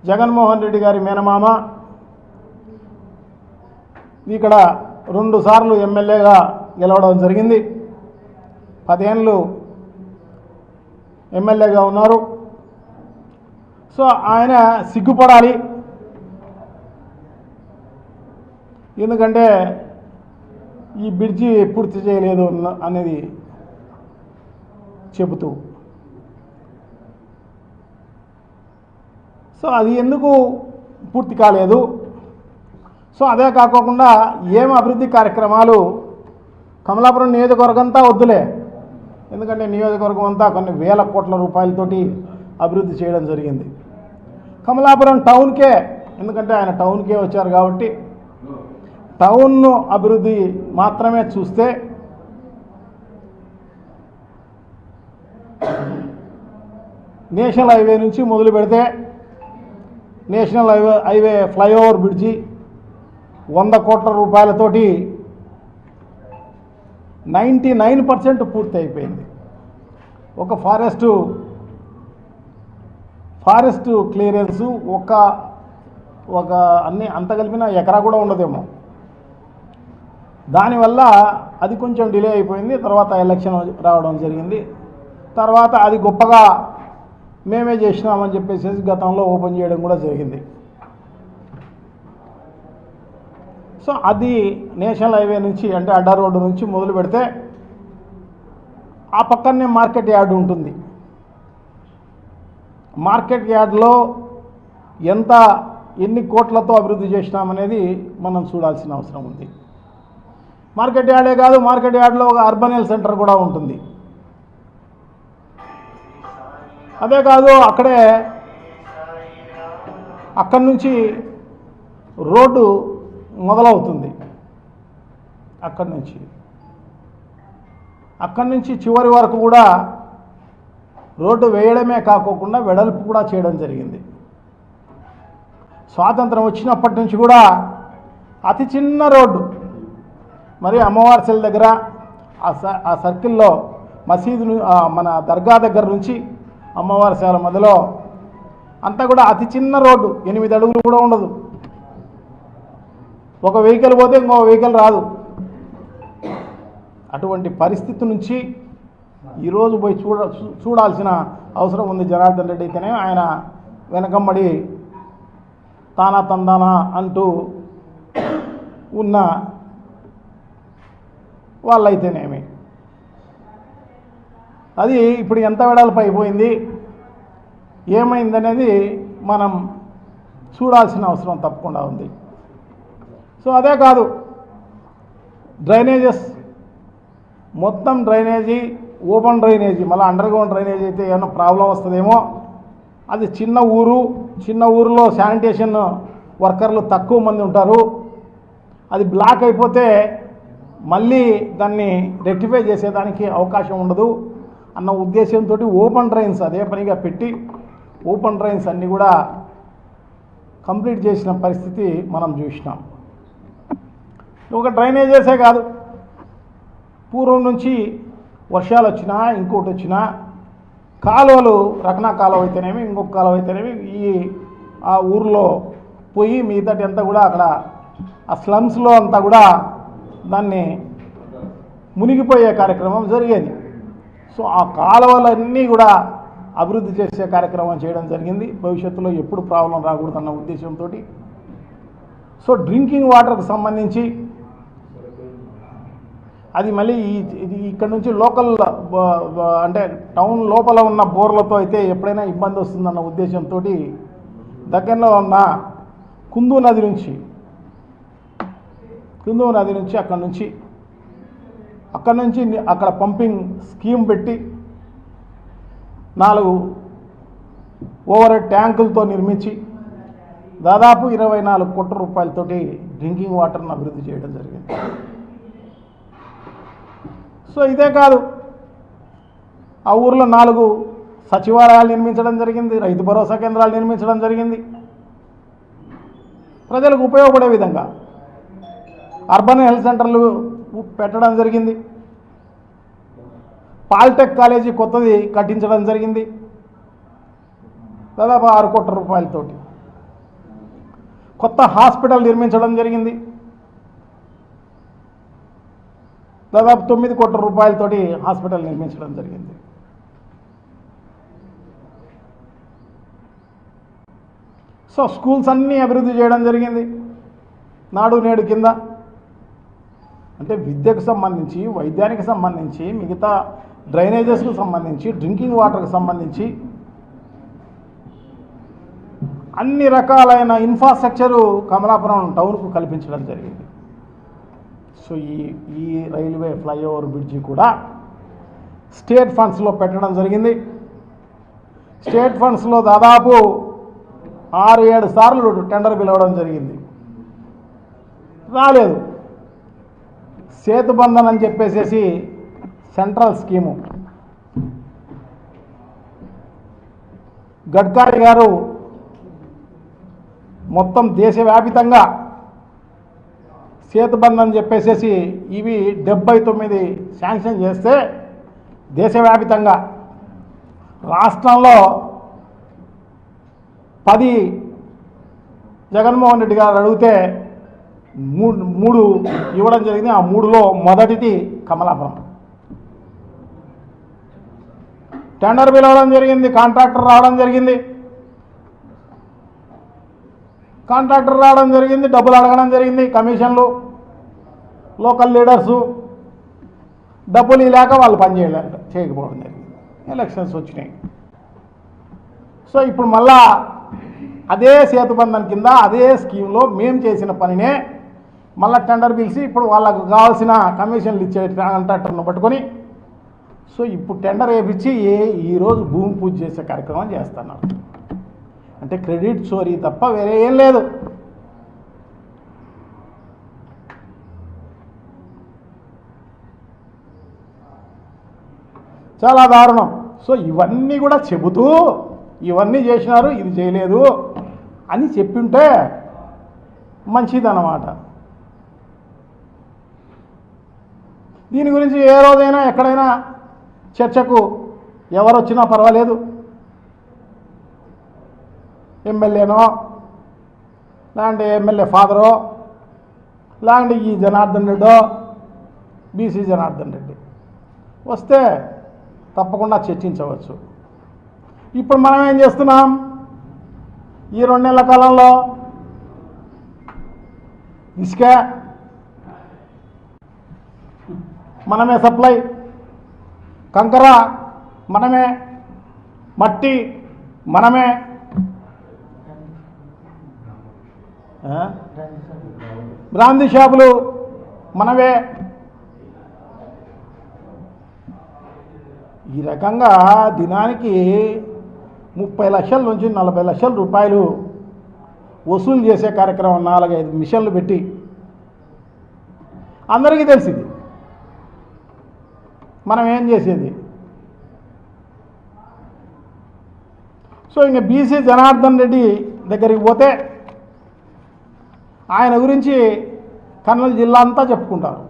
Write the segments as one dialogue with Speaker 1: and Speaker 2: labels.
Speaker 1: జగన్మోహన్ రెడ్డి గారి మేనమామ ఇక్కడ 2 సార్లు ఎమ్మెల్యేగా గెలవడం జరిగింది. 10 ఏళ్ళు ఎమ్మెల్యేగా ఉన్నారు. సో ఆయన సిగ్గుపడాలి. ఎందుకంటే ఈ బ్రిడ్జి పూర్తి చేయలేదు అనేది చెబుతూ, సో అది ఎందుకు పూర్తి కాలేదు, సో అదే కాకోకుండా ఏం అభివృద్ధి కార్యక్రమాలు కమలాపురం నియోజకవర్గం అంతా వద్దులే, ఎందుకంటే నియోజకవర్గం అంతా కొన్ని వేల కోట్ల రూపాయలతోటి అభివృద్ధి చేయడం జరిగింది. కమలాపురం టౌన్కే, ఎందుకంటే ఆయన టౌన్కే వచ్చారు కాబట్టి టౌన్ను అభివృద్ధి మాత్రమే చూస్తే నేషనల్ హైవే నుంచి మొదలు పెడితే నేషనల్ హైవే ఫ్లైఓవర్ బ్రిడ్జి 100 కోట్ల రూపాయలతోటి 99% పూర్తి అయిపోయింది. ఒక ఫారెస్ట్ క్లియరెన్సు ఒక అన్ని అంత కలిపిన ఎకరా కూడా ఉండదేమో. దానివల్ల అది కొంచెం డిలే అయిపోయింది. తర్వాత ఎలక్షన్ రావడం జరిగింది. తర్వాత అది గొప్పగా మేమే చేసినామని చెప్పేసి గతంలో ఓపెన్ చేయడం కూడా జరిగింది. సో అది నేషనల్ హైవే నుంచి, అంటే అడ్డా రోడ్డు నుంచి మొదలు పెడితే ఆ పక్కనే మార్కెట్ యార్డ్ ఉంటుంది. మార్కెట్ యార్డ్లో ఎన్ని కోట్లతో అభివృద్ధి చేసినామనేది మనం చూడాల్సిన అవసరం ఉంది. మార్కెట్ యార్డే కాదు, మార్కెట్ యార్డ్లో ఒక అర్బన్ హెల్త్ సెంటర్ కూడా ఉంటుంది. అదే కాదు, అక్కడి నుంచి రోడ్డు మొదలవుతుంది. అక్కడి నుంచి చివరి వరకు కూడా రోడ్డు వేయడమే కాకోకుండా వెడల్పు కూడా చేయడం జరిగింది. స్వాతంత్రం వచ్చినప్పటి నుంచి కూడా అతి చిన్న రోడ్డు, మరి అమ్మవారి సెల్ దగ్గర ఆ సర్కిల్లో మసీదు మన దర్గా దగ్గర నుంచి అమ్మవారి సేల మధ్యలో అంతా కూడా అతి చిన్న రోడ్డు, 8 అడుగులు కూడా ఉండదు. ఒక వెహికల్ పోతే ఇంకో వెహికల్ రాదు. అటువంటి పరిస్థితి నుంచి ఈరోజు పోయి చూడాల్సిన అవసరం ఉంది. జనార్దన్ రెడ్డి అయితేనే ఆయన వెనకమ్మడి తానా తందానా అంటూ ఉన్న వాళ్ళైతేనేమి, అది ఇప్పుడు ఎంత వెడల్పు అయిపోయింది, ఏమైందనేది మనం చూడాల్సిన అవసరం తప్పకుండా ఉంది. సో అదే కాదు, డ్రైనేజెస్ మొత్తం డ్రైనేజీ, ఓపెన్ డ్రైనేజీ, మళ్ళీ అండర్ గ్రౌండ్ డ్రైనేజీ అయితే ఏమైనా ప్రాబ్లం వస్తుందేమో. అది చిన్న ఊరులో శానిటేషన్ వర్కర్లు తక్కువ మంది ఉంటారు. అది బ్లాక్ అయిపోతే మళ్ళీ దాన్ని రెక్టిఫై చేసేదానికి అవకాశం ఉండదు అన్న ఉద్దేశంతో ఓపెన్ డ్రైన్స్ అదే పనిగా పెట్టి ఓపెన్ డ్రైన్స్ అన్నీ కూడా కంప్లీట్ చేసిన పరిస్థితి మనం చూసినాం. ఒక డ్రైనేజెసే కాదు, పూర్వం నుంచి వర్షాలు వచ్చినా ఇంకోటి వచ్చినా కాలువలు, రకనా కాలువ అయితేనేమి ఇంకొక కాలువ అయితేనేమి ఆ ఊర్లో పోయి మిగతాటి అంతా కూడా అక్కడ ఆ స్లమ్స్లో అంతా కూడా దాన్ని మునిగిపోయే కార్యక్రమం జరిగేది. సో ఆ కాలువలన్నీ కూడా అభివృద్ధి చేసే కార్యక్రమం చేయడం జరిగింది. భవిష్యత్తులో ఎప్పుడు ప్రాబ్లం రాకూడదన్న ఉద్దేశంతో. సో డ్రింకింగ్ వాటర్కి సంబంధించి అది మళ్ళీ ఇక్కడ నుంచి లోకల్ అంటే టౌన్ లోపల ఉన్న బోర్లతో అయితే ఎప్పుడైనా ఇబ్బంది వస్తుందన్న ఉద్దేశంతో దగ్గరలో ఉన్న కుందు నది నుంచి అక్కడ పంపింగ్ స్కీమ్ పెట్టి 4 ఓవర్ హెడ్ ట్యాంకులతో నిర్మించి దాదాపు 24 కోట్ల రూపాయలతోటి డ్రింకింగ్ వాటర్ను అభివృద్ధి చేయడం జరిగింది. సో ఇదే కాదు, ఆ ఊర్లో 4 సచివాలయాలు నిర్మించడం జరిగింది, రైతు భరోసా కేంద్రాలు నిర్మించడం జరిగింది. ప్రజలకు ఉపయోగపడే విధంగా అర్బన్ హెల్త్ సెంటర్లు పెట్టడం జరిగింది. పాలిటెక్ కాలేజీ కొత్తది కట్టించడం జరిగింది దాదాపు 6 కోట్ల రూపాయలతోటి. కొత్త హాస్పిటల్ నిర్మించడం జరిగింది. దాదాపు 9 కోట్ల రూపాయలతోటి హాస్పిటల్ నిర్మించడం జరిగింది. సో స్కూల్స్ అన్నీ అభివృద్ధి చేయడం జరిగింది నాడు నేడు కింద. అంటే విద్యకు సంబంధించి, వైద్యానికి సంబంధించి, మిగతా డ్రైనేజెస్కు సంబంధించి, డ్రింకింగ్ వాటర్కి సంబంధించి అన్ని రకాలైన ఇన్ఫ్రాస్ట్రక్చరు కమలాపురం టౌన్కు కల్పించడం జరిగింది. సో ఈ రైల్వే ఫ్లైఓవర్ బ్రిడ్జి కూడా స్టేట్ ఫండ్స్లో పెట్టడం జరిగింది. స్టేట్ ఫండ్స్లో దాదాపు 6-7 సార్లు టెండర్ పిలవడం జరిగింది, రాలేదు. సేతుబంధన్ అని చెప్పేసి సెంట్రల్ స్కీము గడ్కరీ గారు మొత్తం దేశవ్యాపితంగా సేతుబంధన్ చెప్పేసి ఇవి 79 శాంక్షన్ చేస్తే దేశవ్యాపితంగా రాష్ట్రంలో 10 జగన్మోహన్ రెడ్డి గారు అడిగితే 3 ఇవ్వడం జరిగింది. ఆ 3లో మొదటిది కమలాపురం. టెండర్ పిలవడం జరిగింది, కాంట్రాక్టర్ రావడం జరిగింది, డబ్బులు అడగడం జరిగింది. కమిషన్లు, లోకల్ లీడర్సు డబ్బులు ఇలాక వాళ్ళు చేయకపోవడం జరిగింది. ఎలక్షన్స్ వచ్చినాయి. సో ఇప్పుడు మళ్ళా అదే సేతుబంధన్ కింద అదే స్కీమ్లో మేము చేసిన పనినే మళ్ళీ టెండర్ పిలిచి ఇప్పుడు వాళ్ళకు కావాల్సిన కమిషన్లు ఇచ్చే కాంట్రాక్టర్ను పట్టుకొని సో ఇప్పుడు టెండర్ వేయించి ఈరోజు భూమి పూజ చేసే కార్యక్రమం చేస్తున్నారు. అంటే క్రెడిట్ చోరీ తప్ప వేరే ఏం లేదు. చాలా దారుణం. సో ఇవన్నీ కూడా చెబుతూ ఇవన్నీ చేసినారు, ఇది చేయలేదు అని చెప్పింటే మంచిదన్నమాట. దీని గురించి ఏ రోజైనా ఎక్కడైనా చర్చకు ఎవరు వచ్చినా పర్వాలేదు, ఎమ్మెల్యేనో లేదంటే ఎమ్మెల్యే ఫాదరో లేదంటే ఈ జనార్దన్ రెడ్డో బీసీ జనార్దన్ రెడ్డి వస్తే తప్పకుండా చర్చించవచ్చు. ఇప్పుడు మనం ఏం చేస్తున్నాం? ఈ 2 నెలల కాలంలో ఇసుక మనమే సప్లై, కంకర మనమే, మట్టి మనమే, బ్రాందీ షాపులు మనమే. ఈ రకంగా దినానికి 30 లక్షల నుంచి 40 లక్షల రూపాయలు వసూలు చేసే కార్యక్రమం 4-5 మిషన్లు పెట్టి అందరికీ తెలిసింది. మనం ఏం చేసేది? సో ఇంక బీసీ జనార్దన్ రెడ్డి దగ్గరికి పోతే ఆయన గురించి కర్నూలు జిల్లా అంతా చెప్పుకుంటారు.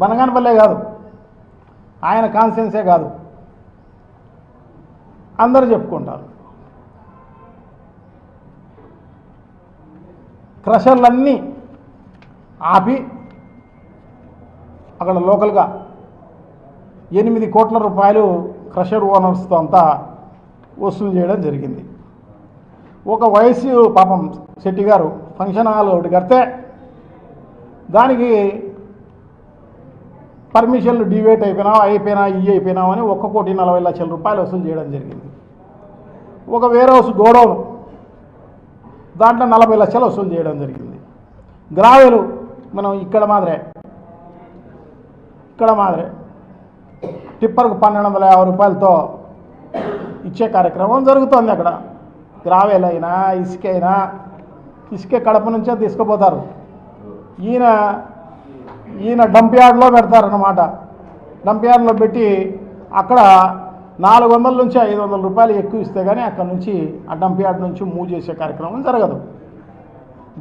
Speaker 1: బనగానపల్లె కాదు, ఆయన కాన్స్టిట్యున్సీ కాదు, అందరూ చెప్పుకుంటారు. క్రషర్లన్నీ ఆపి అక్కడ లోకల్గా 8 కోట్ల రూపాయలు క్రషర్ ఓనర్స్తో అంతా వసూలు చేయడం జరిగింది. ఒక వయసు పాపం శెట్టి గారు ఫంక్షన్ హాల్ ఒకటి కడితే దానికి పర్మిషన్లు డివేట్ అయిపోయినావు అని 1,40,00,000 రూపాయలు వసూలు చేయడం జరిగింది. ఒక వేర్ హౌస్ గోడౌన్ దాంట్లో 40 లక్షలు వసూలు చేయడం జరిగింది. గ్రావెలు మనం ఇక్కడ మాదిరే టిప్పర్కు 1,250 రూపాయలతో ఇచ్చే కార్యక్రమం జరుగుతుంది. అక్కడ గ్రావెల్ అయినా ఇసుక కడప నుంచే తీసుకుపోతారు. ఈయన డంప్ యార్డ్లో పెడతారన్నమాట. డంప్ యార్డ్లో పెట్టి అక్కడ 400 నుంచి 500 రూపాయలు ఎక్కువ ఇస్తే కానీ అక్కడ నుంచి ఆ డంప్ యార్డ్ నుంచి మూవ్ చేసే కార్యక్రమం జరగదు.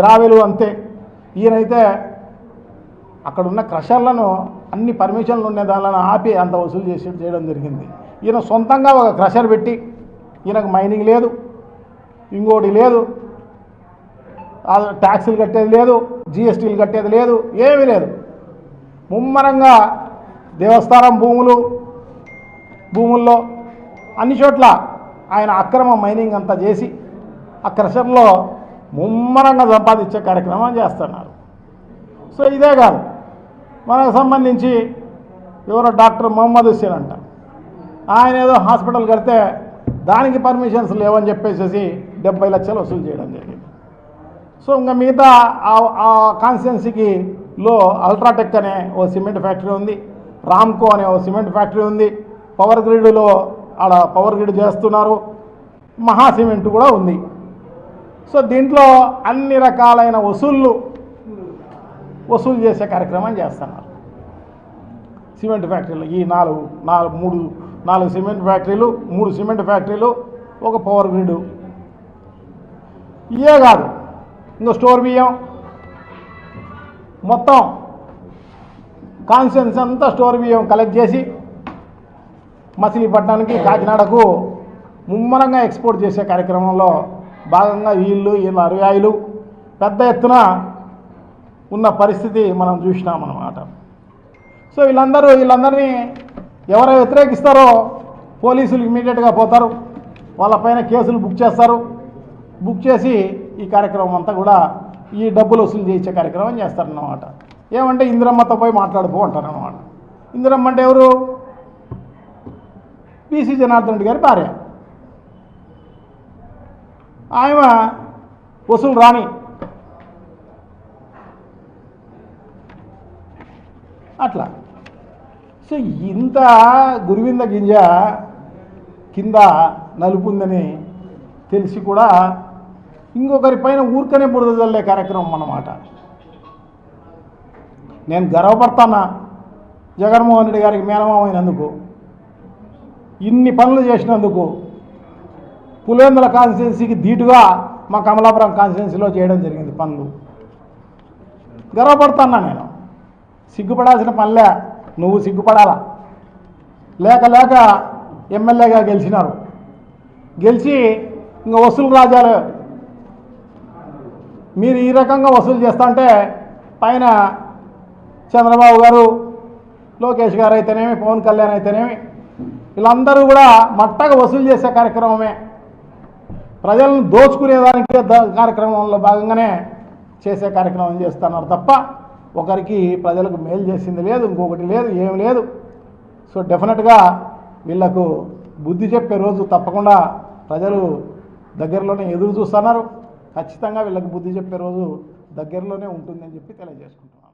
Speaker 1: గ్రావెలు అంతే. ఈయనైతే అక్కడున్న క్రషర్లను అన్ని పర్మిషన్లు ఉండే దానిలను ఆపి అంత వసూలు చేయడం జరిగింది. ఈయన సొంతంగా ఒక క్రషర్ పెట్టి, ఈయనకు మైనింగ్ లేదు, ఇంకోటి లేదు, ట్యాక్సులు కట్టేది లేదు, జిఎస్టీలు కట్టేది లేదు, ఏమీ లేదు. ముమ్మరంగా దేవస్థానం భూముల్లో అన్ని చోట్ల ఆయన అక్రమ మైనింగ్ అంతా చేసి ఆ క్రషర్లో ముమ్మరంగా సంపాదించే కార్యక్రమం చేస్తున్నారు. సో ఇదే కాదు, మనకు సంబంధించి ఎవరో డాక్టర్ మొహమ్మద్ హుస్సేన్ అంట, ఆయన ఏదో హాస్పిటల్ కడితే దానికి పర్మిషన్స్ లేవని చెప్పేసి 70 లక్షలు వసూలు చేయడం జరిగింది. సో ఇంకా మిగతా ఆ కాన్స్టిట్యున్సీకి లో అల్ట్రాటెక్ అనే ఓ సిమెంట్ ఫ్యాక్టరీ ఉంది, రామ్కో అనే ఓ సిమెంట్ ఫ్యాక్టరీ ఉంది, పవర్ గ్రిడ్లో ఆడ పవర్ గ్రిడ్ చేస్తున్నారు, మహా సిమెంట్ కూడా ఉంది. సో దీంట్లో అన్ని రకాలైన వసూలు చేసే కార్యక్రమం చేస్తున్నారు. సిమెంట్ ఫ్యాక్టరీలు ఈ 4 సిమెంట్ ఫ్యాక్టరీలు, 3 సిమెంట్ ఫ్యాక్టరీలు, ఒక పవర్ గ్రిడ్. ఇవే కాదు, ఇంకో స్టోర్ బియ్యం మొత్తం కాన్స్టిట్యున్సీ అంతా స్టోర్ బియ్యం కలెక్ట్ చేసి మచిలీపట్నానికి, కాకినాడకు ముమ్మరంగా ఎక్స్పోర్ట్ చేసే కార్యక్రమంలో భాగంగా వీళ్ళ అనుయాయులు పెద్ద ఎత్తున ఉన్న పరిస్థితి మనం చూసినామన్నమాట. సో వీళ్ళందరినీ ఎవరు వ్యతిరేకిస్తారో పోలీసులు ఇమ్మీడియట్గా పోతారు, వాళ్ళపైన కేసులు బుక్ చేస్తారు. బుక్ చేసి ఈ కార్యక్రమం అంతా కూడా ఈ డబ్బులు వసూలు చేయించే కార్యక్రమం చేస్తారన్నమాట. ఏమంటే ఇందిరమ్మతో పోయి మాట్లాడుకో అంటారన్నమాట. ఇందిరమ్మ అంటే ఎవరు? బీసీ జనార్దన్ రెడ్డి గారి భార్య. ఆమె వసూలు రాని అట్లా. సో ఇంత గురువింద గింజ కింద నలుపుందని తెలిసి కూడా ఇంకొకరి పైన ఊరికనే బురద జల్లే కార్యక్రమం అన్నమాట. నేను గర్వపడతానా జగన్మోహన్ రెడ్డి గారికి మేనమామైనందుకు, ఇన్ని పనులు చేసినందుకు. పులివెందుల కాన్స్టిట్యున్సీకి ధీటుగా మా కమలాపురం కాన్స్టిట్యున్సీలో చేయడం జరిగింది పనులు. గర్వపడుతున్నా నేను. సిగ్గుపడాల్సిన పనిలే, నువ్వు సిగ్గుపడాలా. లేక ఎమ్మెల్యేగా గెలిచినారు, గెలిచి ఇంకా వసూలు రాజాలు మీరు ఈ రకంగా వసూలు చేస్తుంటే పైన చంద్రబాబు గారు, లోకేష్ గారు అయితేనేమి, పవన్ కళ్యాణ్ అయితేనేమి, వీళ్ళందరూ కూడా మట్టగా వసూలు చేసే కార్యక్రమమే, ప్రజలను దోచుకునేదానికి కార్యక్రమంలో భాగంగానే చేసే కార్యక్రమం చేస్తున్నారు తప్ప ఒకరికి ప్రజలకు మేలు చేసింది లేదు, ఇంకొకటి లేదు, ఏమి లేదు. సో డెఫినెట్గా వీళ్లకు బుద్ధి చెప్పే రోజు తప్పకుండా ప్రజలు దగ్గరలోనే ఎదురు చూస్తున్నారు. ఖచ్చితంగా వీళ్ళకి బుద్ధి చెప్పే రోజు దగ్గరలోనే ఉంటుందని చెప్పి తెలియజేసుకుంటున్నాను.